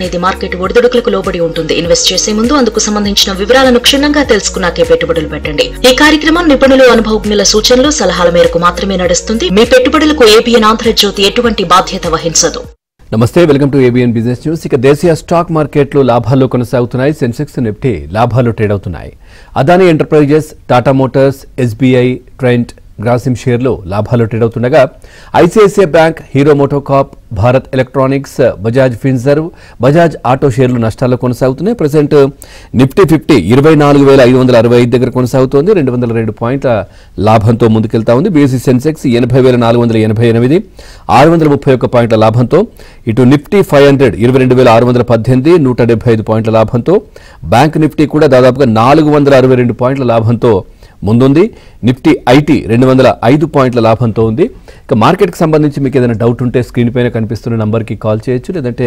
అనేది మార్కెట్ ఒడిదుడుకులకు లోబడి ఉంటుంది. ఇన్వెస్ట్ చేసే ముందు అందుకు సంబంధించిన వివరాలను క్షుణ్ణంగా తెలుసుకున్నాకే పెట్టుబడులు పెట్టండి. ఈ కార్యక్రమం నిపుణులు, అనుభవజ్ఞుల సూచనలు, సలహాల మేరకు మాత్రమే నడుస్తుంది. మీ పెట్టుబడులకు ఏబిఎన్ ఆంధ్రజ్యోతి ఎటువంటి బాధ్యత వహించదు. నమస్తే, welcome to ABN business news. ఇక దేశీయ స్టాక్ మార్కెట్లు లాభాల్లో కొనసాగుతున్నాయి. సెన్సెక్స్, నిఫ్టీ లాభాల్లో ట్రేడ్ అవుతున్నాయి. Adani enterprises, Tata motors, SBI, Trent, Grasim షేర్లు లాభాల్లో ట్రేడ్ అవుతుండగా ICICI bank, Hero MotoCorp, Bharat electronics, Bajaj Finserv, Bajaj auto షేర్లు నష్టాల్లో కొనసాగుతున్నాయి. ప్రజెంట్ నిఫ్టీ 50 24,565 దగ్గర కొనసాగుతోంది. 202 పాయింట్ల లాభంతో ముందుకెళ్తా ఉంది. బీఎస్ఈ సెన్సెక్స్ 80,488, 631 పాయింట్ల లాభంతో. ఇటు నిఫ్టీ 500 22,618, 175 పాయింట్ల లాభంతో. బ్యాంక్ నిఫ్టీ కూడా దాదాపుగా 462 పాయింట్ల లాభంతో ముందుంది. నిఫ్టీ ఐటీ 205 పాయింట్ల లాభంతో ఉంది. ఇక మార్కెట్కి సంబంధించి మీకు ఏదైనా డౌట్ ఉంటే స్క్రీన్ పైన కనిపిస్తున్న నంబర్కి కాల్ చేయొచ్చు, లేదంటే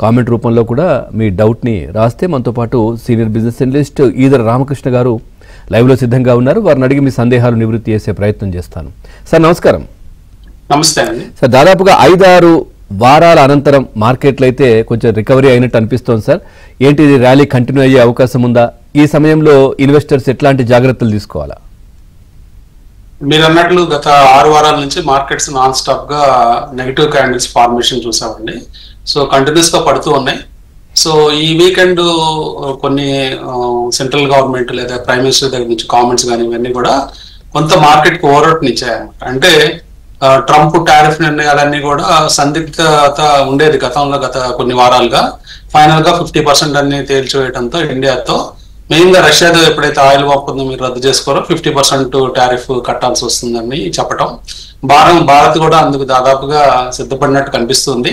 కామెంట్ రూపంలో కూడా మీ డౌట్ని రాస్తే మనతో పాటు senior business analyst Eedara Ramakrishna గారు లైవ్లో సిద్ధంగా ఉన్నారు. వారిని అడిగి మీ సందేహాలు నివృత్తి చేసే ప్రయత్నం చేస్తాను. సార్ నమస్కారం. నమస్తే అండి. సార్, దాదాపుగా 5-6 వారాల అనంతరం మార్కెట్లు అయితే కొంచెం రికవరీ అయినట్టు అనిపిస్తోంది సార్. ఏంటి, ఇది ర్యాలీ కంటిన్యూ అయ్యే అవకాశం ఉందా? ఈ సమయంలో ఇన్వెస్టర్స్ ఎట్లాంటి జాగ్రత్తలు తీసుకోవాలా? మీరు అన్నట్లు గత 6 వారాల నుంచి మార్కెట్స్ నాన్ స్టాప్ గా నెగిటివ్ క్యాండిల్స్ ఫార్మేషన్ చూసామండి. సో కంటిన్యూస్ గా పడుతూ ఉన్నాయి. సో ఈ వీకెండ్ కొన్ని సెంట్రల్ గవర్నమెంట్ లేదా ప్రైమ్ మినిస్టర్ దగ్గర నుంచి కామెంట్స్ కానీ ఇవన్నీ కూడా కొంత మార్కెట్ కి ఓవర్అవుట్ ఇచ్చాయన్నమాట. అంటే ట్రంప్ టారిఫ్ నిర్ణయాలన్నీ కూడా సందిగ్ధత ఉండేది గతంలో, గత కొన్ని వారాలుగా. ఫైనల్ గా 50% అన్ని తేల్చివేయడంతో ఇండియాతో, మెయిన్ గా రష్యాతో ఎప్పుడైతే ఆయిల్ ఒప్పందం మీరు రద్దు చేసుకోరో 50% టారిఫ్ కట్టాల్సి వస్తుందని చెప్పడం. భారత్ కూడా అందుకు దాదాపుగా సిద్ధపడినట్టు కనిపిస్తుంది.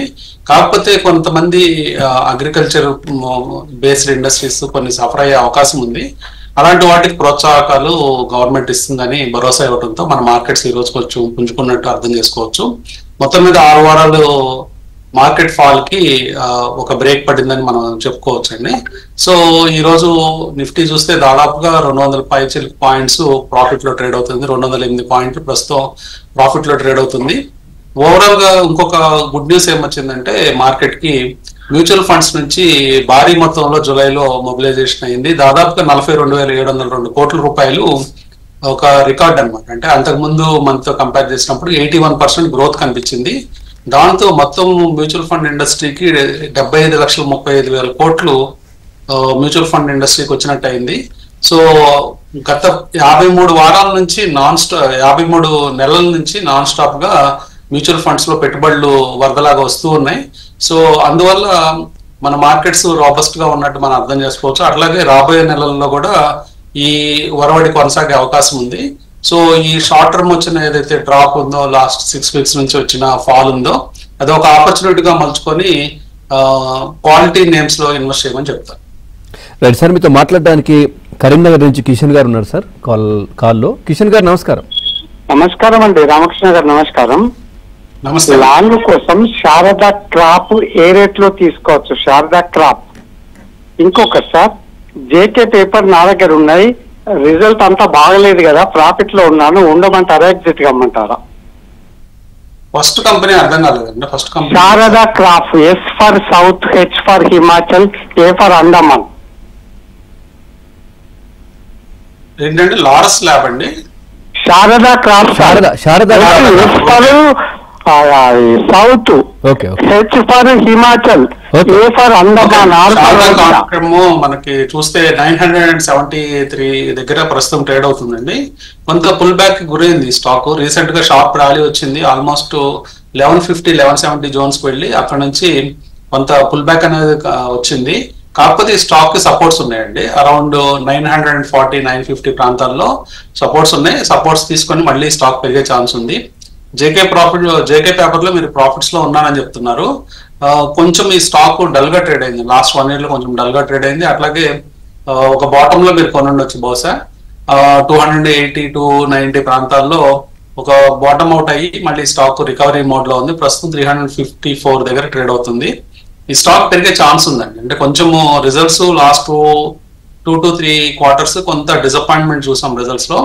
కాకపోతే కొంతమంది అగ్రికల్చర్ బేస్డ్ ఇండస్ట్రీస్ కొన్ని సఫర్ అయ్యే అవకాశం ఉంది. అలాంటి వాటికి ప్రోత్సాహకాలు గవర్నమెంట్ ఇస్తుందని భరోసా ఇవ్వడంతో మన మార్కెట్స్ ఈ రోజు కొంచెం పుంజుకున్నట్టు అర్థం చేసుకోవచ్చు. మొత్తం మీద 6 వారాలు మార్కెట్ ఫాల్ కి ఒక బ్రేక్ పడిందని మనం చెప్పుకోవచ్చు అండి. సో ఈ రోజు నిఫ్టీ చూస్తే దాదాపుగా 210 పాయింట్స్ ప్రాఫిట్ లో ట్రేడ్ అవుతుంది. 208 పాయింట్లు ప్రస్తుతం ప్రాఫిట్ లో ట్రేడ్ అవుతుంది. ఓవరాల్ గా ఇంకొక గుడ్ న్యూస్ ఏమొచ్చిందంటే, మార్కెట్ కి మ్యూచువల్ ఫండ్స్ నుంచి భారీ మొత్తంలో జూలైలో మొబిలైజేషన్ అయింది. దాదాపుగా 42,702 కోట్ల రూపాయలు ఒక రికార్డ్ అనమాట. అంటే అంతకుముందు మనతో కంపేర్ చేసినప్పుడు 81% గ్రోత్ కనిపించింది. దాంతో మొత్తం మ్యూచువల్ ఫండ్ ఇండస్ట్రీకి 75,35,000 కోట్లు మ్యూచువల్ ఫండ్ ఇండస్ట్రీకి వచ్చినట్టు అయింది. సో గత 53 వారాల నుంచి 53 నెలల నుంచి నాన్ స్టాప్ గా మ్యూచువల్ ఫండ్స్ లో పెట్టుబడులు వరదలాగా వస్తూ ఉన్నాయి. సో అందువల్ల మన మార్కెట్స్ రాబస్ట్ గా ఉన్నట్టు మనం అర్థం చేసుకోవచ్చు. అట్లాగే రాబోయే నెలల్లో కూడా ఈ వరవడి కొనసాగే అవకాశం ఉంది. సో ఈ షార్ట్ టర్మ్ వచ్చిన ఏదైతే డ్రాప్ ఉందో, లాస్ట్ 6 వీక్స్ నుంచి వచ్చిన ఫాల్ ఉందో, అది ఒక ఆపర్చునిటీగా మలుచుకొని క్వాలిటీ నేమ్స్ లో ఇన్వెస్ట్ చేయమని చెప్తారు. రైట్ సార్, మీతో మాట్లాడడానికి కరీంనగర్ నుంచి కిషన్ గారు ఉన్నారు సార్ కాల్లో. కిషన్ గారు నమస్కారం. నమస్కారం అండి, రామకృష్ణ గారు నమస్కారం. నమస్తే. లాంగ్ కోసం శారదా క్రాప్ ఏ రేట్ లో తీసుకోవచ్చు? శారదా క్రాప్. ఇంకొక సార్, జేకే పేపర్ నా దగ్గర ఉన్నాయి, రిజల్ట్ అంతా బాగలేదు కదా, ప్రాఫిట్ లో ఉన్నాను, ఉండమంటారా, ఎగ్జిట్ కమ్మంటారా? ఫస్ట్ కంపెనీ అర్థం కాలేదండి. First company Sharda crop. S for south, H for Himachal, A for Andaman. ఏంటంటే లారస్ ల్యాబ్ అండి. Sharda crop. Sharda S for south, H for Himachal, A for Andaman. మనకి చూస్తే 973 దగ్గర ప్రస్తుతం ట్రేడ్ అవుతుందండి. కొంత పుల్ బ్యాక్ గురైంది స్టాక్. రీసెంట్ గా షార్ప్ ర్యాలీ వచ్చింది. ఆల్మోస్ట్ 1150, 1170 జోన్స్ కి వెళ్ళి అక్కడ నుంచి కొంత పుల్ బ్యాక్ అనేది వచ్చింది. కాకపోతే ఈ స్టాక్ కి సపోర్ట్స్ ఉన్నాయండి. అరౌండ్ 940, 950 ప్రాంతాల్లో సపోర్ట్స్ ఉన్నాయి. సపోర్ట్స్ తీసుకొని మళ్ళీ స్టాక్ పెరిగే ఛాన్స్ ఉంది. జేకే పేపర్ లో మీరు ప్రాఫిట్స్ లో ఉన్నానని చెప్తున్నారు. కొంచెం ఈ స్టాక్ డల్ గా ట్రేడ్ అయింది. లాస్ట్ 1 year లో కొంచెం డల్ గా ట్రేడ్ అయింది. అట్లాగే ఒక బాటమ్ లో మీరు కొనుండొచ్చు. బహుశా 280 to 290 ప్రాంతాల్లో ఒక బాటమ్ అవుట్ అయ్యి మళ్ళీ స్టాక్ రికవరీ మోడ్ లో ఉంది. ప్రస్తుతం 354 దగ్గర ట్రేడ్ అవుతుంది. ఈ స్టాక్ పెరిగే ఛాన్స్ ఉందండి. అంటే కొంచెము రిజల్ట్స్ లాస్ట్ 2 to 3 quarters కొంత డిసప్పాయింట్మెంట్ చూసాం రిజల్ట్స్ లో.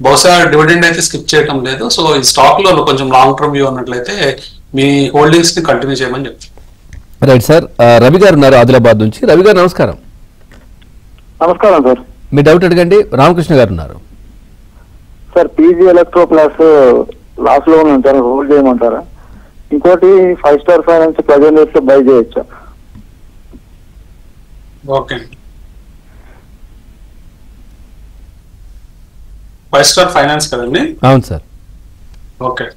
బహుశా డివిడెండ్ అయితే స్కిప్ చేయడం లేదు. సో ఈ స్టాక్ లో కొంచెం లాంగ్ టర్మ్ వ్యూ ఉన్నట్లయితే మీ హోల్డింగ్స్ ని కంటిన్యూ చేయమని చెప్తాను. రైట్ సార్, రవి గారు ఉన్నారు ఆదిలాబాద్ నుంచి. రవి గారు నమస్కారం. నమస్కారం సార్. మీ డౌట్ అడగండి. రామకృష్ణ గారు ఉన్నారు. Sir PG electro plus loss లో ఉంటారు, హోల్డ్ చేయమంటారా? ఇంకోటి 5 స్టార్ ఫైనాన్స్ ప్రజెంట్ రేట్ లో బై చేయొచ్చా? ఓకే, 5 స్టార్ ఫైనాన్స్ కదండి? అవును sir. Okay,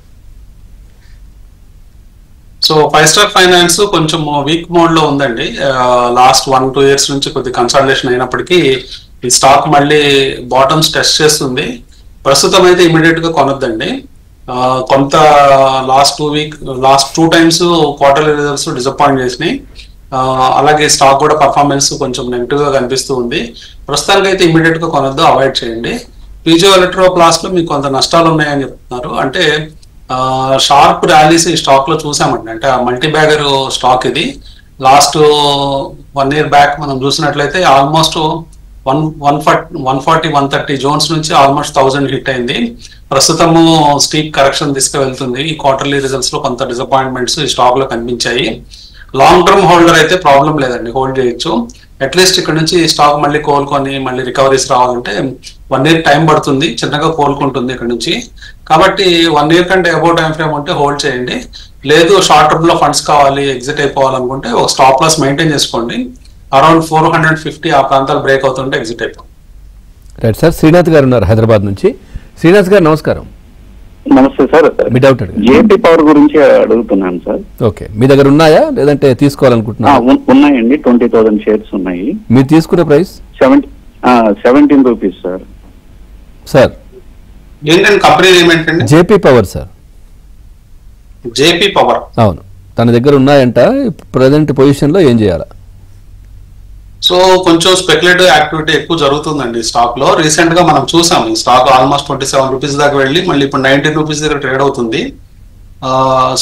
so 5 star finance కొంచెం వీక్ మోడ్ లో ఉందండి. లాస్ట్ 1-2 years నుంచి కొద్ది కన్సల్టేషన్ అయినప్పటికీ ఈ స్టాక్ మళ్ళీ బాటమ్స్ టెస్ట్ చేస్తుంది. ప్రస్తుతం అయితే ఇమీడియట్ గా కొనొద్దండి. కొంత last 2 times quarterly results disappoint చేసినాయి. అలాగే స్టాక్ కూడా పర్ఫార్మెన్స్ కొంచెం నెగిటివ్ గా కనిపిస్తూ ఉంది. ప్రస్తుతానికి అయితే ఇమీడియట్ గా కొనొద్దు, అవాయిడ్ చేయండి. పీజీ ఎలక్ట్రో ప్లాస్ లో మీకు కొంత నష్టాలు ఉన్నాయని చెప్తున్నారు. అంటే షార్ప్ ర్యాలీస్ ఈ స్టాక్ లో చూసామండి. అంటే మల్టీ బ్యాగర్ స్టాక్ ఇది. లాస్ట్ 1 year బ్యాక్ మనం చూసినట్లయితే ఆల్మోస్ట్ 140-130 జోన్స్ నుంచి ఆల్మోస్ట్ 1000 హిట్ అయింది. ప్రస్తుతము స్టీప్ కరెక్షన్ తీసుకువెళ్తుంది. ఈ క్వార్టర్లీ రిజల్ట్స్ లో కొంత డిసప్పాయింట్మెంట్స్ ఈ స్టాక్ లో కనిపించాయి. లాంగ్ టర్మ్ హోల్డర్ అయితే ప్రాబ్లం లేదండి, హోల్డ్ చేయొచ్చు. అట్లీస్ట్ ఇక్కడ నుంచి స్టాక్ మళ్ళీ కోలుకొని మళ్ళీ రికవరీస్ రావాలంటే 1 year టైం పడుతుంది, చిన్నగా కోలుకుంటుంది ఇక్కడ నుంచి. కాబట్టి 1 year కంటే అబౌవ్ టైం ఫ్రేమ్ ఉంటే హోల్డ్ చేయండి. లేదు షార్ట్ టర్మ్ లో ఫండ్స్ కావాలి, ఎగ్జిట్ అయిపోవాలనుకుంటే ఒక స్టాప్ లాస్ మెయింటైన్ చేసుకోండి. అరౌండ్ 450 ఆ ప్రాంతాలు బ్రేక్ అవుతుంటే ఎగ్జిట్ అయిపోండి. రైట్ సార్, శ్రీనాథ్ గారు ఉన్నారు హైదరాబాద్ నుంచి. శ్రీనాథ్ గారు నమస్కారం. నమస్తే సార్. మీ డౌట్ అడగండి. జేపీ పవర్ గురించి అడుగుతున్నాను సార్. ఓకే, మీ దగ్గర ఉన్నాయా లేదంటే తీసుకోవాలనుకుంటున్నారా? ఉన్నాయండి, 20,000 షేర్స్ ఉన్నాయి. మీరు తీసుకునే ప్రైస్ 17 రూపీస్ సార్. సార్ ఏంటంటే కంపెనీ ఏమేంటండి? JP power sir. JP power, అవును. తన దగ్గర ఉన్నాయంట. ప్రజెంట్ పొజిషన్ లో ఏం చేయాలా? సో కొంచెం స్పెక్యులేటివ్ యాక్టివిటీ ఎక్కువ జరుగుతుందండి స్టాక్ లో. రీసెంట్ గా మనం చూసాం ఈ స్టాక్ ఆల్మోస్ట్ 27 రూపీస్ దాకా వెళ్ళి మళ్ళీ ఇప్పుడు 19 రూపీస్ దగ్గర ట్రేడ్ అవుతుంది.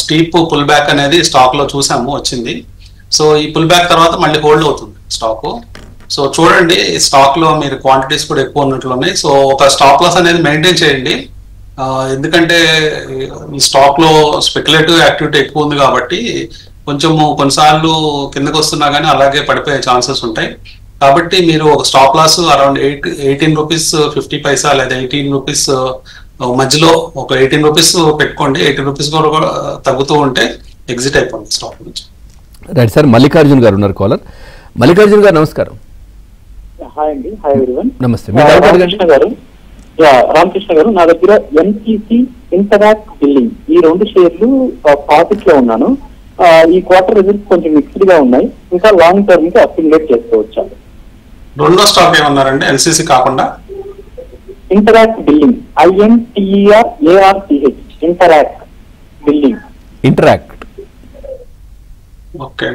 స్టీప్ పుల్ బ్యాక్ అనేది స్టాక్ లో చూసాము, వచ్చింది. సో ఈ పుల్ బ్యాక్ తర్వాత మళ్ళీ హోల్డ్ అవుతుంది స్టాక్. సో చూడండి, స్టాక్ లో మీరు క్వాంటిటీస్ కూడా ఎక్కువ ఉన్నట్లు ఉన్నాయి. సో ఒక స్టాప్ లాస్ అనేది మెయింటైన్ చేయండి. ఎందుకంటే ఈ స్టాక్ లో స్పెక్యులేటివ్ యాక్టివిటీ ఎక్కువ ఉంది కాబట్టి కొంచెము కొన్నిసార్లు కిందకు వస్తున్నా కానీ అలాగే పడిపోయే ఛాన్సెస్ ఉంటాయి. కాబట్టి మీరు ఒక స్టాప్ లాస్ అరౌండ్ 18 రూపీస్ 50 పైసా లేదా 18 రూపీస్ మధ్యలో ఒక 18 రూపీస్ పెట్టుకోండి. 18 రూపీస్ కూడా తగ్గుతూ ఉంటే ఎగ్జిట్ అయిపోండి స్టాక్ నుంచి. రైట్ సార్, మల్లికార్జున్ గారు ఉన్నారు కాలర్. మల్లికార్జున్ గారు నమస్కారం. హాయ్ అండి. Hi everyone. నమస్తే. మీ డౌట్ అడగండి. రామకృష్ణ గారు, నా దగ్గర ఎన్సీసీ, ఇంటరాక్ట్ బిల్లింగ్ ఈ 2 షేర్లు ప్రాఫిట్ లో ఉన్నాను. ఈ క్వార్టర్ రిజల్ట్స్ కొంచెం మిక్స్డ్ గా ఉన్నాయి. ఇంకా లాంగ్ టర్మ్ కి అక్యుములేట్ చేసుకోవచ్చా? రెండో స్టాక్ ఏమన్నారండి ఎన్సీసీ కాకుండా? Interact billing, INTERARCH, interact billing. Interact, okay.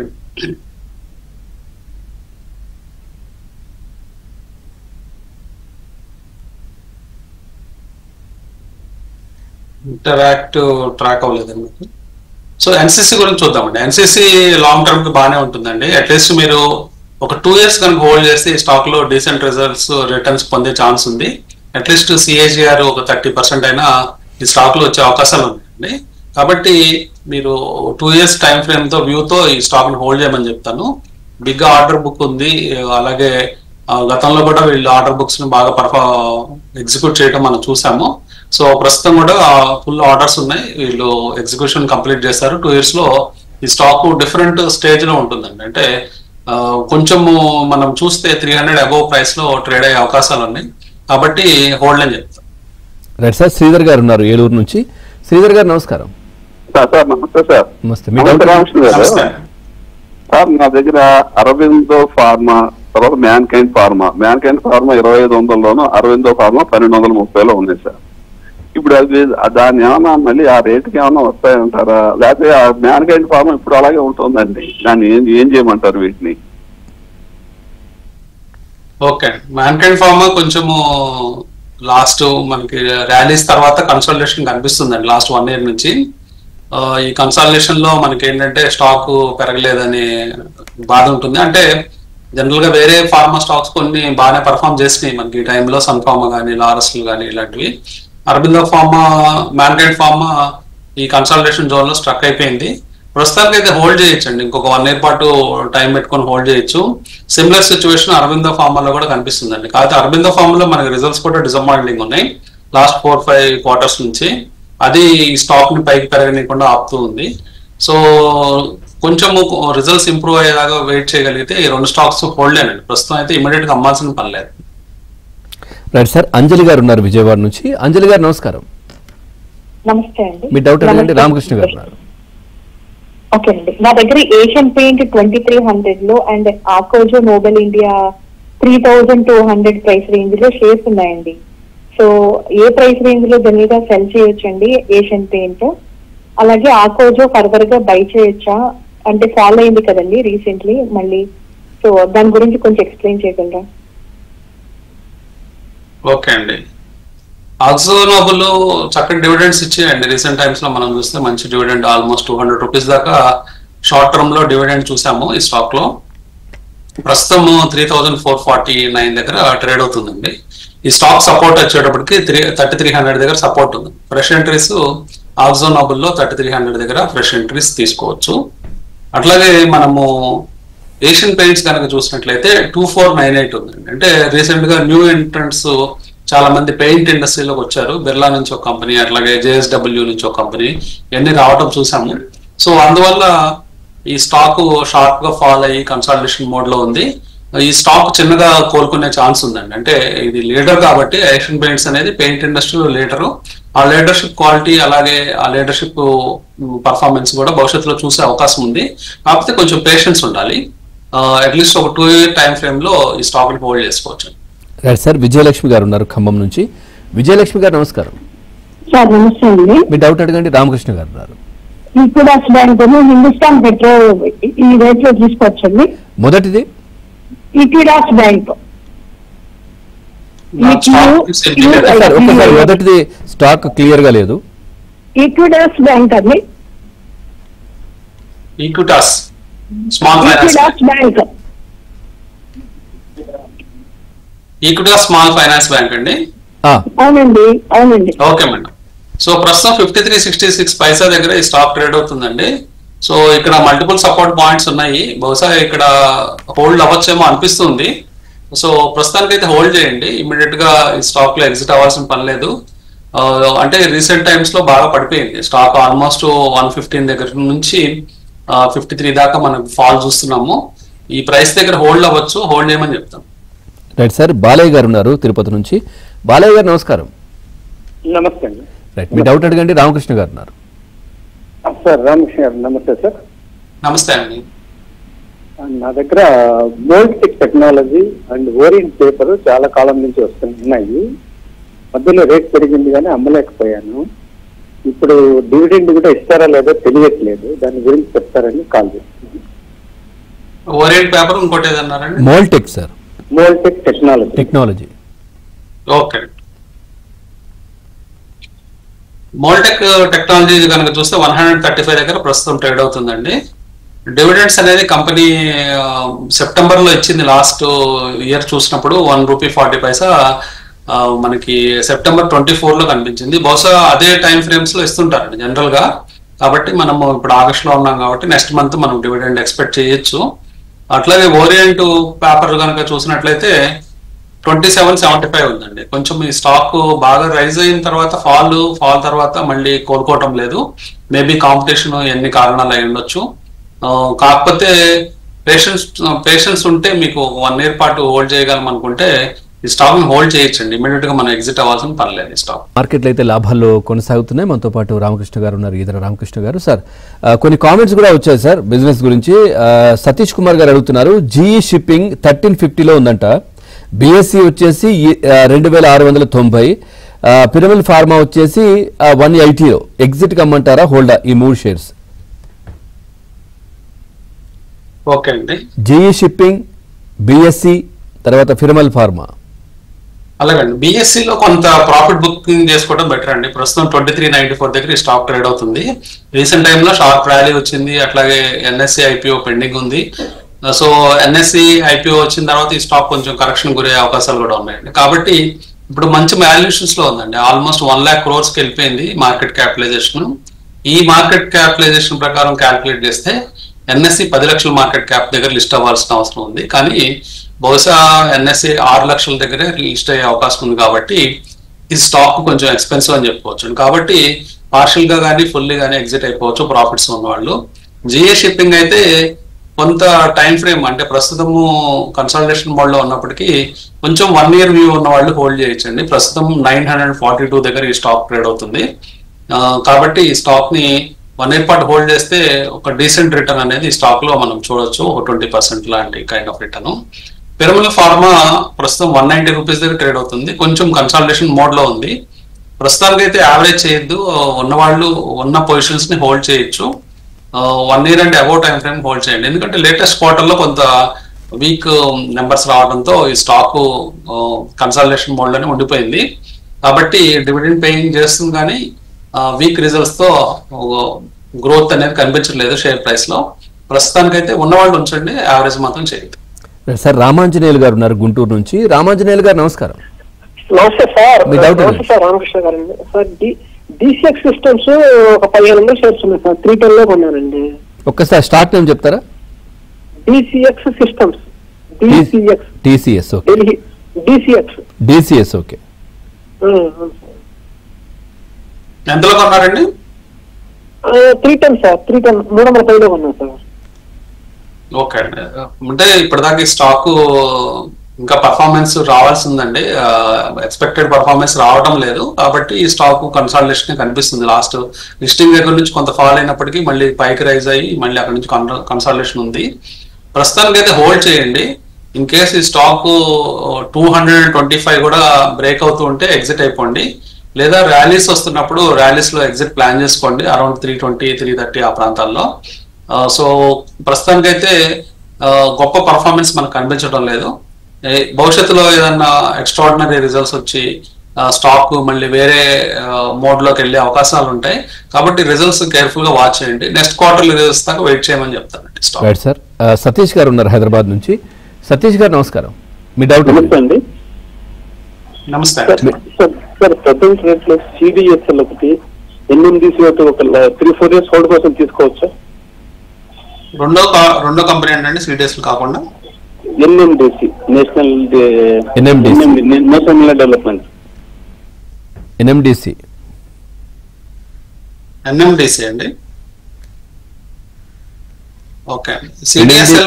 Interact track అవ్వలేదండి. సో ఎన్సీసీ గురించి చూద్దామండి. ఎన్సీసీ లాంగ్ టర్మ్ కి బాగానే ఉంటుందండి. అట్లీస్ట్ మీరు ఒక 2 years కనుక హోల్డ్ చేస్తే ఈ స్టాక్ లో డీసెంట్ రిజల్ట్స్, రిటర్న్స్ పొందే ఛాన్స్ ఉంది. అట్లీస్ట్ CAGR ఒక 30% అయినా ఈ స్టాక్ లో వచ్చే అవకాశాలు ఉన్నాయండి. కాబట్టి మీరు 2 years టైం ఫ్రేమ్ తో వ్యూతో ఈ స్టాక్ ని హోల్డ్ చేయమని చెప్తాను. బిగ్ ఆర్డర్ బుక్ ఉంది. అలాగే గతంలో కూడా వీళ్ళు ఆర్డర్ బుక్స్ ని బాగా ఎగ్జిక్యూట్ చేయడం మనం చూసాము. సో ప్రస్తుతం కూడా ఫుల్ ఆర్డర్స్ ఉన్నాయి. వీళ్ళు ఎగ్జిక్యూషన్ కంప్లీట్ చేస్తారు. 2 years లో ఈ స్టాక్ డిఫరెంట్ స్టేజ్ లో ఉంటుందండి. అంటే కొంచెము మనం చూస్తే 300 అబోవ్ ప్రైస్ లో ట్రేడ్ అయ్యే అవకాశాలు ఉన్నాయి. కాబట్టి హోల్డ్ అని చెప్తాను. రైట్ సార్, శ్రీధర్ గారు ఉన్నారు ఏలూరు నుంచి. శ్రీధర్ గారు నమస్కారం. సార్ నమస్తే సార్. నమస్తే. సార్ నా దగ్గర అరవిందో ఫార్మా, తర్వాత మ్యాన్ కైండ్ ఫార్మా 2500లోను, అరవిందో ఫార్మా 1230లో ఉంది సార్. ఇప్పుడు అది దాన్ని ఏమన్నా మళ్ళీ ఆ రేటుకి ఏమన్నా వస్తాయంటారా, లేకపోతే ఆ మ్యాన్ కైండ్ ఫార్మా ఇప్పుడు అలాగే ఉంటుందండి, దాన్ని ఏం చేయమంటారు వీటిని? ఓకే, మ్యాన్ కైండ్ ఫార్మా కొంచెము లాస్ట్ మనకి ర్యాలీస్ తర్వాత కన్సల్టేషన్ కనిపిస్తుందండి లాస్ట్ 1 year నుంచి. ఈ కన్సల్టేషన్ లో మనకి ఏంటంటే స్టాక్ పెరగలేదని బాధ ఉంటుంది. అంటే జనరల్ గా వేరే ఫార్మా స్టాక్స్ కొన్ని బాగానే పర్ఫామ్ చేసినాయి మనకి ఈ టైంలో, సన్ ఫార్మా కానీ, లారస్లు కానీ ఇలాంటివి. Aurobindo pharma, man kind pharma ఈ కన్సల్టేషన్ జోన్ లో స్ట్రక్ అయిపోయింది. ప్రస్తుతానికి అయితే హోల్డ్ చేయొచ్చండి, ఇంకొక 1 year పాటు టైం పెట్టుకొని హోల్డ్ చేయొచ్చు. సిమిలర్ సిచ్యువేషన్ అరబిందో ఫార్మాలో కూడా కనిపిస్తుందండి. కాకపోతే అరబిందో ఫార్మాలో మనకి రిజల్ట్స్ కూడా డిసప్పాయింటింగ్ ఉన్నాయి లాస్ట్ 4-5 quarters నుంచి. అది స్టాక్ ని పైకి పెరగనీయకుండా ఆపుతూ ఉంది. సో కొంచెం రిజల్ట్స్ ఇంప్రూవ్ అయ్యేలాగా వెయిట్ చేయగలిగితే ఈ 2 స్టాక్స్ హోల్డ్ అనండి. ప్రస్తుతం అయితే ఇమీడియట్ గా అమ్మాల్సిన పని లేదు. రైట్ సార్, అంజలి గారు ఉన్నారు విజయవాడ నుంచి. అంజలి గారు నమస్కారం. నమస్తే అండి. మీ డౌట్ అడగండి. రామకృష్ణ గారు ఉన్నారు. ఓకే అండి, నా దగ్గర ఏషియన్ పెయింట్ 2300 లో and Akzo Nobel India 3200 price range లో షేర్స్ ఉన్నాయండి. సో ఏ ప్రైస్ రేంజ్ లో జనరల్ గా సెల్ చేయొచ్చండి ఏషియన్ పెయింట్? అలాగే ఆకోజో ఫర్దర్ గా బై చేయొచ్చా? అంటే ఫాలో అయింది కదండి రీసెంట్లీ మళ్ళీ. సో దాని గురించి కొంచెం ఎక్స్ప్లెయిన్ చేయగలరా? ఓకే అండి, ఆక్సో నోబెల్ చక్కటి డివిడెండ్స్ ఇచ్చాయండి. రీసెంట్ టైమ్స్ లో మనం చూస్తే మంచి డివిడెండ్ ఆల్మోస్ట్ 200 రూపీస్ దాకా షార్ట్ టర్మ్ లో డివిడెండ్ చూసాము ఈ స్టాక్ లో. ప్రస్తుతం 3449 దగ్గర ట్రేడ్ అవుతుందండి. ఈ స్టాక్ సపోర్ట్ వచ్చేటప్పటికి 3300 దగ్గర సపోర్ట్ ఉంది. ఫ్రెష్ ఎంట్రీస్ ఆక్సో నోబెల్ లో 3300 దగ్గర ఫ్రెష్ ఎంట్రీస్ తీసుకోవచ్చు. అట్లాగే మనము ఏషియన్ పెయింట్స్ కనుక చూసినట్లయితే 2498 ఉందండి. అంటే రీసెంట్ గా న్యూ ఎంట్రన్స్ చాలా మంది పెయింట్ ఇండస్ట్రీలోకి వచ్చారు. బిర్లా నుంచి ఒక కంపెనీ, అట్లాగే JSW నుంచి ఒక కంపెనీ, ఇవన్నీ రావటం చూసాము. సో అందువల్ల ఈ స్టాక్ షార్ప్ గా ఫాల్ అయ్యి కన్సాలిడేషన్ మోడ్ లో ఉంది. ఈ స్టాక్ చిన్నగా కోలుకునే ఛాన్స్ ఉందండి. అంటే ఇది లీడర్ కాబట్టి ఏషియన్ పెయింట్స్ అనేది పెయింట్ ఇండస్ట్రీలో లీడరు. ఆ లీడర్షిప్ క్వాలిటీ అలాగే ఆ లీడర్షిప్ పర్ఫార్మెన్స్ కూడా భవిష్యత్తులో చూసే అవకాశం ఉంది. కాకపోతే కొంచెం పేషెన్స్ ఉండాలి. అట్లీస్ట్ ఒక 2 year టైం ఫ్రేమ్ లో ఈ స్టాక్ ని హోల్డ్ చేసుకోవచ్చు. రైట్ సార్, విజయలక్ష్మి గారు ఉన్నారు ఖమ్మం నుంచి. విజయలక్ష్మి గారు నమస్కారం. సార్ నమస్తే అండి. మీ డౌట్ అడగండి. రామకృష్ణ గారు ఉన్నారు. ఈక్విడాస్ బ్యాంక్ హిందుస్థాన్ పెట్రో ఈ రేట్ లో తీసుకోవచ్చండి. మొదటిది ఈక్విడాస్ బ్యాంక్. సార్ ఒకసారి మొదటిది స్టాక్ క్లియర్ గా లేదు. ఈక్విడాస్ బ్యాంక్ అండి. Equitas small finance Equitas bank. Equitas small finance bank అండి. అవునండి అవునండి. Okay madam. సో ప్రస్తుతం 5366 పైసా దగ్గర ఈ స్టాక్ ట్రేడ్ అవుతుందండి. సో ఇక్కడ మల్టిపుల్ సపోర్ట్ పాయింట్స్ ఉన్నాయి. బహుశా ఇక్కడ హోల్డ్ అవ్వచ్చేమో అనిపిస్తుంది. సో ప్రస్తుతానికి అయితే హోల్డ్ చేయండి. ఇమీడియట్ గా ఈ స్టాక్ లో ఎగ్జిట్ అవ్వాల్సిన పని లేదు. అంటే రీసెంట్ టైమ్స్ లో బాగా పడిపోయింది స్టాక్. ఆల్మోస్ట్ 115 దగ్గర నుంచి 53 దాకా మనం ఫాల్ చూస్తున్నాము. ఈ ప్రైస్ దగ్గర హోల్డ్ అవ్వచ్చు, హోల్డ్ చేయమని చెప్తాం. రైట్ సార్, బాలయ్య గారు ఉన్నారు తిరుపతి నుంచి. బాలయ్య గారు నమస్కారం. నమస్తే అండి. రైట్, మీ డౌట్ అడగండి. రామకృష్ణ గారు ఉన్నారు. సార్ రామకృష్ణ గారు నమస్తే సార్. నమస్తే అండి. నా దగ్గర Moldtek technology and orient paper చాలా కాలం నుంచి వస్తున్నాయి. మధ్యలో రేట్ పెరిగింది కానీ అమ్మలేకపోయాను. ఇప్పుడు డివిడెండ్ కూడా ఇస్తారా లేదో తెలియట్లేదు. దాని గురించి చెప్తారని కాల్ చేస్తున్నాను. ఓరియంట్ పేపర్ ఇంకోటి ఏదన్నారండి? Moltech sir. Moltech technology. Okay. Moltech technology కనుక చూస్తే 135 దగ్గర ప్రస్తుతం ట్రేడ్ అవుతుందండి. డివిడెండ్స్ అనేది కంపెనీ సెప్టెంబర్ లో ఇచ్చింది. లాస్ట్ ఇయర్ చూసినప్పుడు 1 రూపీ 40 పైసా మనకి సెప్టెంబర్ 24 లో కనిపించింది. బహుశా అదే టైం ఫ్రేమ్స్ లో ఇస్తుంటారండి జనరల్ గా. కాబట్టి మనము ఇప్పుడు ఆగస్ట్ లో ఉన్నాం కాబట్టి నెక్స్ట్ మంత్ మనం డివిడెండ్ ఎక్స్పెక్ట్ చేయొచ్చు. అట్లాగే ఓరియంట్ పేపర్ కనుక చూసినట్లయితే 2775 ఉందండి. కొంచెం ఈ స్టాక్ బాగా రైజ్ అయిన తర్వాత ఫాల్ తర్వాత మళ్ళీ కోలుకోవటం మేబీ కాంపిటీషన్ ఎన్ని కారణాలు అయి ఉండొచ్చు. కాకపోతే పేషెన్స్ ఉంటే మీకు 1 year పాటు హోల్డ్ చేయగలం అనుకుంటే ఈ స్టాక్ ని హోల్డ్ చేయొచ్చండి. ఇమీడియట్ గా మనం ఎగ్జిట్ అవ్వాల్సిన పర్లేదు. ఈ స్టాక్ మార్కెట్లో అయితే లాభాల్లో కొనసాగుతున్నాయి. మనతో పాటు రామకృష్ణ గారు ఉన్నారు. ఈదర రామకృష్ణ గారు. సార్ కొన్ని కామెంట్స్ కూడా వచ్చాయి సార్ బిజినెస్ గురించి. సతీష్ కుమార్ గారు అడుగుతున్నారు, జీఈ షిప్పింగ్ 1350లో ఉందంట, బిఎస్సి వచ్చేసి 2690, పిరమిల్ ఫార్మా వచ్చేసి 180లో. ఎగ్జిట్ కమ్మంటారా హోల్డా ఈ 3 షేర్స్? ఓకే అండి. జీఈ షిప్పింగ్, బిఎస్సి, తర్వాత ఫిరమల్ ఫార్మా. అలాగండి. బిఎస్సి లో కొంత ప్రాఫిట్ బుకింగ్ చేసుకోవడం బెటర్ అండి. ప్రస్తుతం 2394 దగ్గర ఈ స్టాక్ ట్రేడ్ అవుతుంది. రీసెంట్ టైమ్ లో షార్ప్ ర్యాలీ వచ్చింది. అట్లాగే ఎన్ఎస్సి ఐపీఓ పెండింగ్ ఉంది. సో ఎన్ఎస్సి ఐపీఓ వచ్చిన తర్వాత ఈ స్టాక్ కొంచెం కరెక్షన్ గురయ్యే అవకాశాలు కూడా ఉన్నాయండి. కాబట్టి ఇప్పుడు మంచి వాల్యుయేషన్స్ లో ఉందండి. ఆల్మోస్ట్ 1 lakh crores కి వెళ్ళిపోయింది మార్కెట్ క్యాపిటలైజేషన్. ఈ మార్కెట్ క్యాపిటలైజేషన్ ప్రకారం క్యాల్కులేట్ చేస్తే ఎన్ఎస్సి 10 లక్షల మార్కెట్ క్యాప్ దగ్గర లిస్ట్ అవ్వాల్సిన అవసరం ఉంది. కానీ బహుశా ఎన్ఎస్సి 6 లక్షల దగ్గరే లిస్ట్ అయ్యే అవకాశం ఉంది. కాబట్టి ఈ స్టాక్ కొంచెం ఎక్స్పెన్సివ్ అని చెప్పుకోవచ్చు. కాబట్టి పార్షియల్ గా కానీ ఫుల్లీ కానీ ఎగ్జిట్ అయిపోవచ్చు ప్రాఫిట్స్ ఉన్న వాళ్ళు. జిఏ షిప్పింగ్ అయితే కొంత టైం ఫ్రేమ్, అంటే ప్రస్తుతము కన్సల్టేషన్ మోడ్ లో ఉన్నప్పటికీ కొంచెం 1 year వ్యూ ఉన్న వాళ్ళు హోల్డ్ చేయొచ్చండి. ప్రస్తుతం 942 దగ్గర ఈ స్టాక్ ట్రేడ్ అవుతుంది. కాబట్టి ఈ స్టాక్ ని 1 year పాటు హోల్డ్ చేస్తే ఒక డీసెంట్ రిటర్న్ అనేది ఈ స్టాక్ లో మనం చూడొచ్చు, ఒక 20% లాంటి kind of return. Piramal pharma ప్రస్తుతం 190 రూపీస్ దగ్గర ట్రేడ్ అవుతుంది. కొంచెం కన్సల్టేషన్ మోడ్ లో ఉంది. ప్రస్తుతానికి అయితే యావరేజ్ చేయొద్దు, ఉన్నవాళ్ళు ఉన్న పొజిషన్స్ ని హోల్డ్ చేయొచ్చు. 1 year and above time frame hold చేయండి. ఎందుకంటే లేటెస్ట్ క్వార్టర్ లో కొంత వీక్ నెంబర్స్ రావడంతో ఈ స్టాక్ కన్సల్టేషన్ మోడ్ లోనే ఉండిపోయింది. కాబట్టి డివిడెండ్ పేయింగ్ చేస్తుంది కానీ వీక్ రిజల్ట్స్ తో గ్రోత్ అనేది కనిపించట్లేదు షేర్ ప్రైస్ లో. ప్రస్తుతానికైతే ఉన్నవాళ్ళు ఉంచండి, యావరేజ్ మాత్రం చేయదు. సార్ రామాంజనేయులు గారు ఉన్నారు గుంటూరు నుంచి. రామాంజనేయులు గారు నమస్కారం. నమస్తే సార్. మీ డౌట్ ఏంటి? నమస్తే సార్, రామకృష్ణ గారండి. సార్ డిసిఎక్స్ సిస్టమ్స్ ఒక 1500 షేర్స్ ఉన్నాయి సార్, 310 లో కొన్నానండి. ఒక్కసారి స్టార్ట్ నేమ్ చెప్తారా? DCX systems. TCS. Okay. DCX. Okay. ఎంతలో కొన్నారండి? 310 సార్, 310 లో కొన్నాను సార్. ఓకే అండి. అంటే ఇప్పటిదాకా ఈ స్టాక్ ఇంకా పర్ఫార్మెన్స్ రావాల్సిందండి. ఎక్స్పెక్టెడ్ పర్ఫార్మెన్స్ రావడం లేదు. కాబట్టి ఈ స్టాక్ కన్సాలిడేషన్ కనిపిస్తుంది. లాస్ట్ లిస్టింగ్ దగ్గర నుంచి కొంత ఫాల్ అయినప్పటికీ మళ్ళీ పైకి రైజ్ అయ్యి మళ్ళీ అక్కడ నుంచి కన్సాలిడేషన్ ఉంది. ప్రస్తుతానికి అయితే హోల్డ్ చేయండి. ఇన్ కేస్ ఈ స్టాక్ 225 కూడా బ్రేక్ అవుతూ ఉంటే ఎగ్జిట్ అయిపోండి. లేదా ర్యాలీస్ వస్తున్నప్పుడు ర్యాలీస్ లో ఎగ్జిట్ ప్లాన్ చేసుకోండి, అరౌండ్ 320, 330 ఆ ప్రాంతాల్లో. సో ప్రస్తుతానికైతే గొప్ప పర్ఫార్మెన్స్ మనకు కనిపించడం లేదు. భవిష్యత్తులో ఏదన్నా ఎక్స్ట్రాడినరీ రిజల్ట్స్ వచ్చి స్టాక్ మళ్ళీ వేరే మోడ్ లోకి వెళ్ళే అవకాశాలు ఉంటాయి. కాబట్టి రిజల్ట్స్ కేర్ఫుల్ గా వాచ్ చేయండి. నెక్స్ట్ క్వార్టర్ రిజల్ట్స్ దాకా వెయిట్ చేయమని చెప్తానండి. సార్ సతీష్ గారు ఉన్నారు హైదరాబాద్ నుంచి. సతీష్ గారు నమస్కారం. మీ డౌట్ అండి. నమస్తే సార్, ప్రజెంట్ రేట్ లో సిడిఎస్ఎల్ ఒకటి ఎన్ఎండిసి ఒక 3-4 years హోల్డ్ కోసం తీసుకోవచ్చా? రెండో కంపెనీ ఏంటండి సిడిఎస్ కాకుండా? NMDC, national development. ఎన్ఎండిసి అండి. ఓకే.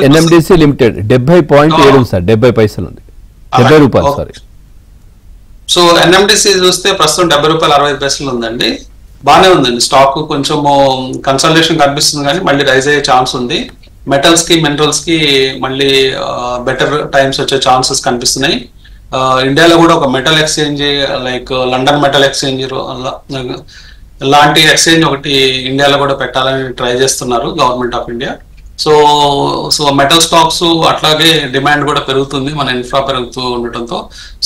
ఎన్ఎండిసి లిమిటెడ్ 70.7 సార్, 70 పైసలు ఉంది, 70 రూపాయలు. సారీ. సో ఎన్ఎండిసి చూస్తే ప్రస్తుతం 70 రూపాయలు 65 పైసలు ఉందండి. బాగానే ఉందండి స్టాక్. కొంచెము కన్సల్టేషన్ కనిపిస్తుంది కానీ మళ్ళీ రైజ్ అయ్యే ఛాన్స్ ఉంది. మెటల్స్ కి మినరల్స్ కి మళ్ళీ బెటర్ టైమ్స్ వచ్చే ఛాన్సెస్ కనిపిస్తున్నాయి. ఇండియాలో కూడా ఒక metal exchange like London metal exchange లాంటి ఎక్స్చేంజ్ ఒకటి ఇండియాలో కూడా పెట్టాలని ట్రై చేస్తున్నారు government of India. So metal stocks అట్లాగే డిమాండ్ కూడా పెరుగుతుంది, మన ఇన్ఫ్రా పెరుగుతూ ఉండటంతో.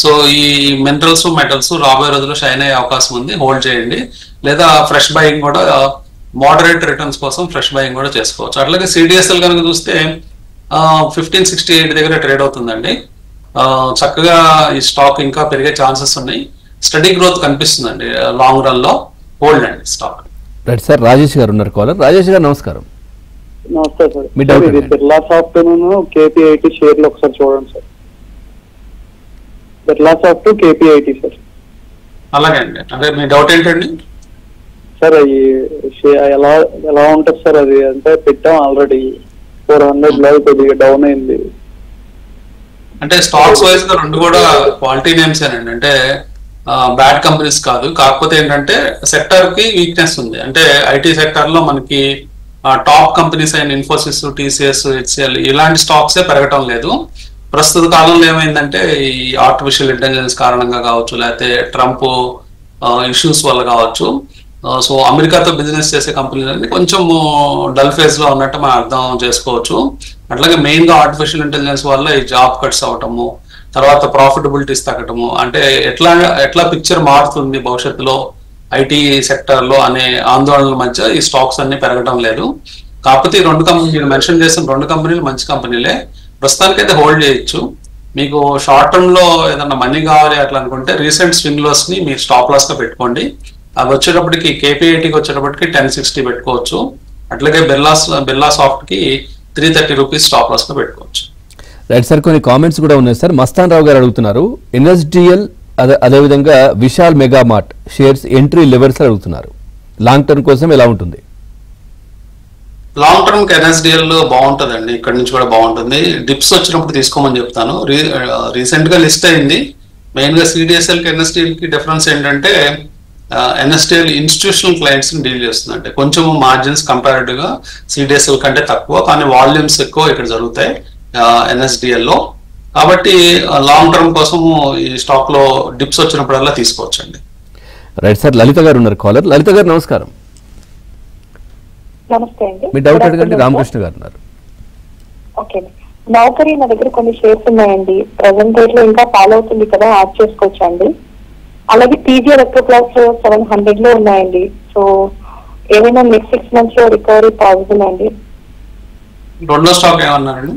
సో ఈ మినరల్స్ మెటల్స్ రాబోయే రోజుల్లో షైన్ అయ్యే అవకాశం ఉంది, హోల్డ్ చేయండి. లేదా ఫ్రెష్ బయింగ్ కూడా, మోడరేట్ రిటర్న్స్ కోసం ఫ్రెష్ బయింగ్ కూడా చేసుకోవచ్చు. అట్లాగే సిడిఎస్ఎల్ కనుక చూస్తే 1568 దగ్గర ట్రేడ్ అవుతుందండి. చక్కగా ఈ స్టాక్ ఇంకా పెరిగే ఛాన్సెస్ ఉన్నాయి. స్టడీ గ్రోత్ కనిపిస్తుందండి లాంగ్ రన్ లో. హోల్డ్ అండి stock. Right sir. Rajesh garu ఉన్నారు కాలర్. రాజేష్ గారు నమస్కారం. నమస్తే సార్. ఇది బిర్లా సాఫ్ట్వేర్ కేపీఐటీ షేర్లు ఒకసారి చూడండి sir. Birla soft KPIT sir. అలాగే అండి. అంటే మీ డౌట్ ఏంటండి సార్? అవి ఎలా ఉంటుంది సార్? అది అంటే పెట్టాం ఆల్రెడీ 400 లో, కొద్దిగా డౌన్ అయింది. అంటే స్టాక్స్ వైజ్ గా రెండు కూడా క్వాలిటీ నేమ్స్ ఏనండి. అంటే బ్యాడ్ కంపెనీస్ కాదు. కాకపోతే ఏంటంటే సెక్టర్ కి వీక్నెస్ ఉంది. అంటే ఐటీ సెక్టర్ లో మనకి టాప్ కంపెనీస్ అయిన ఇన్ఫోసిస్, టీసీఎస్, హెచ్సిఎల్ ఇలాంటి స్టాక్సే పెరగటం లేదు. ప్రస్తుత కాలంలో ఏమైందంటే ఈ ఆర్టిఫిషియల్ ఇంటెలిజెన్స్ కారణంగా కావచ్చు, లేకపోతే ట్రంప్ ఇష్యూస్ వల్ల కావచ్చు. సో అమెరికాతో బిజినెస్ చేసే కంపెనీలన్నీ కొంచెం డల్ ఫేజ్ లో ఉన్నట్టు మనం అర్థం చేసుకోవచ్చు. అట్లాగే మెయిన్ గా ఆర్టిఫిషియల్ ఇంటెలిజెన్స్ వల్ల ఈ జాబ్ కట్స్ అవటము, తర్వాత ప్రాఫిటబిలిటీస్ తగ్గటము, అంటే ఎట్లా పిక్చర్ మారుతుంది భవిష్యత్తులో ఐటీ సెక్టర్ లో అనే ఆందోళనల మధ్య ఈ స్టాక్స్ అన్ని పెరగడం లేదు. కాకపోతే ఈ రెండు కంపెనీలు మెన్షన్ చేసిన 2 కంపెనీలు మంచి కంపెనీలే. ప్రస్తుతానికైతే హోల్డ్ చేయొచ్చు. మీకు షార్ట్ టర్మ్ లో ఏదన్నా మనీ కావాలి అట్లా అనుకుంటే రీసెంట్ స్వింగ్ లోస్ ని మీరు స్టాప్ లాస్ గా పెట్టుకోండి. అవి వచ్చేటప్పటికి కేపీఐటీకి వచ్చేటప్పటికి 1060 పెట్టుకోవచ్చు. అట్లాగే బిర్లా సాఫ్ట్ కి 330 రూపీస్ స్టాప్ లాస్ లో పెట్టుకోవచ్చు. రైట్ సార్, కొన్ని కామెంట్స్ కూడా ఉన్నాయి సార్. మస్తాన్ రావు గారు అడుగుతున్నారు, ఎన్ఎస్డిఎల్ అదేవిధంగా Vishal mega mart shares entry levels అడుగుతున్నారు. లాంగ్ టర్మ్ కోసం ఎలా ఉంటుంది? లాంగ్ టర్మ్ కి ఎన్ఎస్డిఎల్ బాగుంటుందండి, ఇక్కడ నుంచి కూడా బాగుంటుంది. డిప్స్ వచ్చినప్పుడు తీసుకోమని చెప్తాను. రీసెంట్ గా లిస్ట్ అయింది. మెయిన్ గా సిడిఎస్ఎల్ కి ఎన్ఎస్డిఎల్ కి డిఫరెన్స్ ఏంటంటే ఎన్ఎస్డిఎల్ ఇన్స్టిట్యూషనల్ క్లయింట్స్ ని డీల్ చేస్తుంది. అంటే కొంచెం మార్జిన్స్ కంపారిటివ్ గా సిడిఎస్ఎల్ కంటే తక్కువ, కానీ వాల్యూమ్స్ ఎక్కువ ఇక్కడ జరుగుతాయి ఎన్ఎస్డిఎల్ లో. కాబట్టి లాంగ్ టర్మ్ కోసం ఈ స్టాక్ లో డిప్స్ వచ్చినప్పుడల్లా తీసుకోవచ్చండి. రైట్ సార్, లలిత గారు ఉన్నారు కాలర్. లలిత గారు నమస్కారం. నమస్తే అండి. మీ డౌట్ అడగండి. రామకృష్ణ గారు ఉన్నారు. ఓకే, నౌకరీ నా దగ్గర కొన్ని షేర్స్ ఉన్నాయండి. ప్రెసెంట్ రేట్ లో ఇంకా ఫాలో అవుతుంది కదా, యాడ్ చేసుకోవచ్చు అండి. అలాగే టీజీ ఎలక్ట్రోప్లాస్ 700 లో ఉన్నాయండి. సో ఏమైనా నెక్స్ట్ 6 months లో రికవరీ పాసిబుల్ అండి? రెండో స్టాక్ ఏమన్నారండి?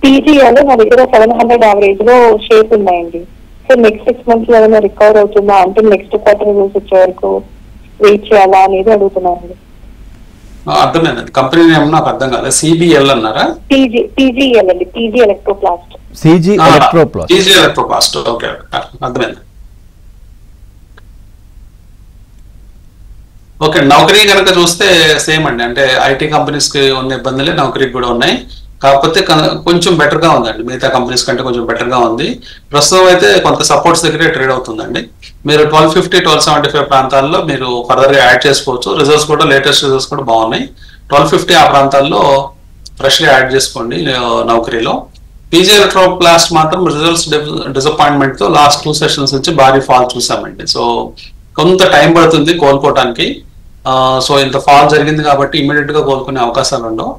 టీజీఎల్ నా దగ్గర 700 యావరేజ్ లో షేర్స్ ఉన్నాయండి. సో నెక్స్ట్ 6 months లో ఏమైనా రికవర్ అవుతుందా అంటే నెక్స్ట్ క్వార్టర్ రిజల్ట్స్ వచ్చే వరకు వెయిట్ చేయాలా అనేది అడుగుతున్నానండి. అర్థమైంది. కంపెనీ నేమ్ నాకు అర్థం కాలేదు. సిబిఎల్ అన్నారా? టీజీఎల్ అండి, TG Electroplast. సిజీ Electroplast. TG Electroplast. Okay, అర్థమైంది. ఓకే, నౌకరీ కనుక చూస్తే సేమ్ అండి. అంటే ఐటీ కంపెనీస్ కి ఉన్న ఇబ్బందులే నౌకరీకి కూడా ఉన్నాయి. కాకపోతే కొంచెం బెటర్ గా ఉందండి, మిగతా కంపెనీస్ కంటే కొంచెం బెటర్ గా ఉంది. ప్రస్తుతం అయితే కొంత సపోర్ట్స్ దగ్గరే ట్రేడ్ అవుతుందండి. మీరు 1250, 1275 ప్రాంతాల్లో మీరు ఫర్దర్ గా యాడ్ చేసుకోవచ్చు. రిజల్ట్స్ కూడా లేటెస్ట్ రిజల్ట్స్ కూడా బాగున్నాయి. 1250 ఆ ప్రాంతాల్లో ఫ్రెష్ గా యాడ్ చేసుకోండి నౌకరీలో. పీజీ ఎలక్ట్రోప్లాస్ట్ మాత్రం రిజల్ట్స్ డిసప్పాయింట్మెంట్ తో లాస్ట్ 2 sessions నుంచి భారీ ఫాల్ చూసామండి. సో కొంత టైం పడుతుంది కోలుకోవటానికి. సో ఇంత ఫాల్ జరిగింది కాబట్టి ఇమీడియట్ గా కోలుకునే అవకాశాలు ఉండవు.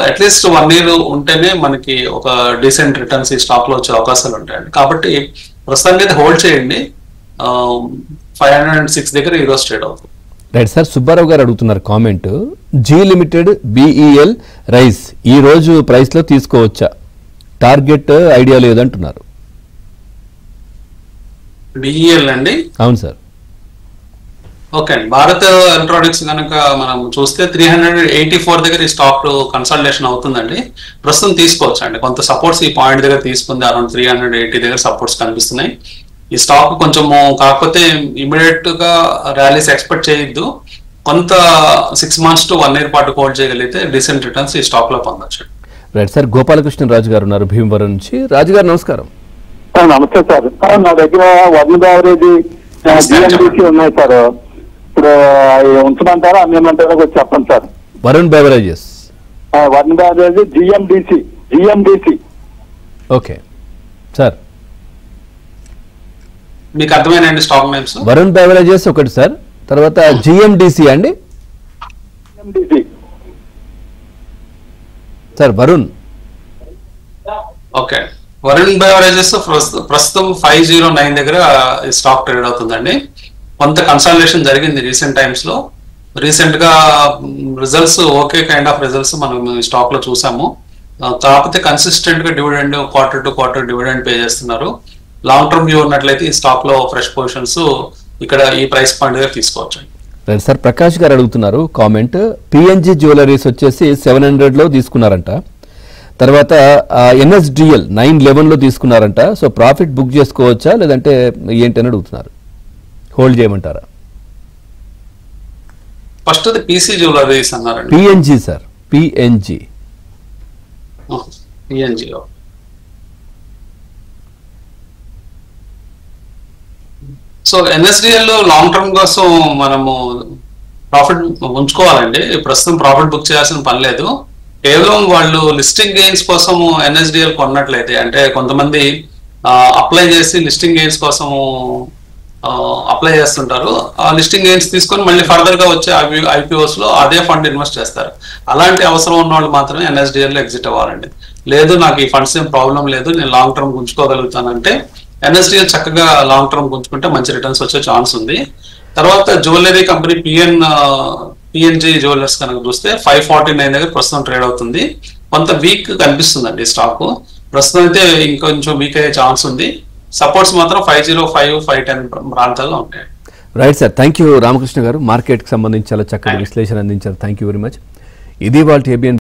అట్లీస్ట్ 1 year ఉంటేనే మనకి ఒక డీసెంట్ రిటర్న్స్ ఈ స్టాక్ లో వచ్చే అవకాశాలు ఉంటాయండి. కాబట్టి ప్రస్తుతానికి అయితే హోల్డ్ చేయండి. 506 దగ్గర ఈరోజు ట్రేడ్ అవుతుంది. రైట్ సార్, సుబ్బారావు గారు అడుగుతున్నారు comment, Zee limited BEL rise ఈ రోజు ప్రైస్ లో తీసుకోవచ్చా? టార్గెట్ ఐడియా లేదంటున్నారు. బిఈఎల్ అండి? అవును సార్. ఓకే అండి, భారత్ ఎలక్ట్రానిక్స్ కనుక మనం చూస్తే 384 దగ్గర ఈ స్టాక్ కన్సల్టేషన్ అవుతుందండి. ప్రస్తుతం తీసుకోవచ్చు అండి. కొంత సపోర్ట్స్ ఈ పాయింట్ దగ్గర తీసుకుంది. అరౌండ్ 380 దగ్గర సపోర్ట్స్ కనిపిస్తున్నాయి. ఈ స్టాక్ కొంచెము కాకపోతే ఇమీడియట్ గా ర్యాలీస్ ఎక్స్పెక్ట్ చేయొద్దు. కొంత 6 months to 1 year పాటు హోల్డ్ చేయగలిగితే డీసెంట్ రిటర్న్స్ ఈ స్టాక్ లో పొందొచ్చు. రైట్ సార్, గోపాలకృష్ణ రాజు గారు ఉన్నారు భీమవరం నుంచి. రాజు గారు నమస్కారం. నమస్తే సార్. నా దగ్గర 1 యావరేజ్ జిఎండిసి ఉన్నాయి సార్. ఇప్పుడు ఉంచమంటారా అమ్మేమంటారా కొంచెం చెప్పండి sir. Varun beverages 1 average GMDC. Okay sir, మీకు అర్థమైనండి స్టాక్ నేమ్స్? వరుణ్ బెవరేజెస్ ఒకటి సార్, తర్వాత జిఎండిసి అండి. Sir Varun. Okay, Varun beverages ప్రస్తుతం 509 దగ్గర స్టాక్ ట్రేడ్ అవుతుందండి. కొంత కన్సల్టేషన్ జరిగింది రీసెంట్ టైమ్స్ లో. రీసెంట్ గా results okay kind of results మనం స్టాక్ లో చూసాము. కాకపోతే కన్సిస్టెంట్ గా dividend quarter to quarter dividend pay చేస్తున్నారు. లాంగ్ టర్మ్ వ్యూ ఉన్నట్లయితే ఈ స్టాక్ లో ఫ్రెష్ పొజిషన్స్ ఇక్కడ ఈ ప్రైస్ పాయింట్ దగ్గర తీసుకోవచ్చు. సార్ ప్రకాష్ గారు అడుగుతున్నారు కామెంట్, పిఎన్జి జ్యువెలరీస్ వచ్చేసి 700 లో తీసుకున్నారంట. తర్వాత ఎన్ఎస్డిఎల్ 911 లో తీసుకున్నారంట. సో ప్రాఫిట్ బుక్ చేసుకోవచ్చా లేదంటే ఏంటని అడుగుతున్నారు. హోల్డ్ చేయమంటారా? ఫస్ట్ అది పీసీ జ్యువెలరీస్ అన్నారండి. PNG sir, PNG. So NSDL లో లాంగ్ టర్మ్ కోసం మనము ప్రాఫిట్ ఉంచుకోవాలండి. ప్రస్తుతం ప్రాఫిట్ బుక్ చేయాల్సిన పని లేదు. కేవలం వాళ్ళు లిస్టింగ్ గెయిన్స్ కోసం ఎన్ఎస్డిఎల్ కొన్నట్లయితే, అంటే కొంతమంది అప్లై చేసి లిస్టింగ్ గెయిన్స్ కోసము అప్లై చేస్తుంటారు. ఆ లిస్టింగ్ గెయిన్స్ తీసుకొని మళ్ళీ ఫర్దర్ గా వచ్చే ఐపీఓస్ లో అదే ఫండ్ ఇన్వెస్ట్ చేస్తారు. అలాంటి అవసరం ఉన్న వాళ్ళు మాత్రమే ఎన్ఎస్డిఎల్ లో ఎగ్జిట్ అవ్వాలండి. లేదు నాకు ఈ ఫండ్స్ ఏం ప్రాబ్లం లేదు, నేను లాంగ్ టర్మ్ ఉంచుకోగలుగుతానంటే ఎన్ఎస్డిఎల్ చక్కగా లాంగ్ టర్మ్ ఉంచుకుంటే మంచి రిటర్న్స్ వచ్చే ఛాన్స్ ఉంది. తర్వాత జ్యువెలరీ కంపెనీ పిఎన్జి జ్యువెలర్స్ కనుక చూస్తే 549 దగ్గర ప్రస్తుతం ట్రేడ్ అవుతుంది. కొంత వీక్ కనిపిస్తుందండి స్టాక్. ప్రస్తుతం అయితే ఇంకొంచెం వీక్ అయ్యే ఛాన్స్ ఉంది. సపోర్ట్స్ మాత్రం 505, 510 ప్రాంతాల్లో ఉంటాయి. Right sir, thank you Ramakrishna గారు. మార్కెట్కి సంబంధించి చాలా చక్కటి విశ్లేషణ అందించారు. Thank you very much. ఇది వాళ్ళ ఏబిఎన్